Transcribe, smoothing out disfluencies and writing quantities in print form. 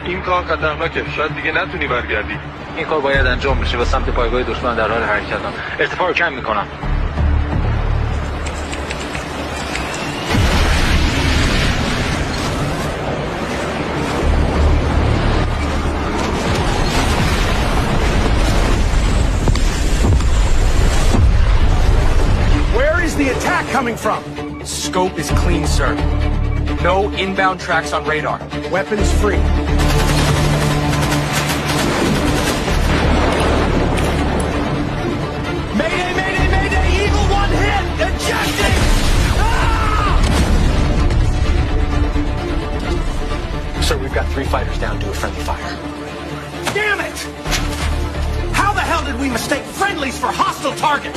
این کار خطرناکه، شاید دیگه نتونی برگردی. این کار باید انجام بشه و سمت پایگاه دشمن در حال حرکتم. ارتفاع رو کم میکنم. Where is the attack coming from? Scope is clean, sir. No inbound tracks on radar. Weapons free. Mayday, mayday, mayday! Eagle 1 hit! Ejecting! Ah! Sir, we've got 3 fighters down due to friendly fire. Damn it! How the hell did we mistake friendlies for hostile target?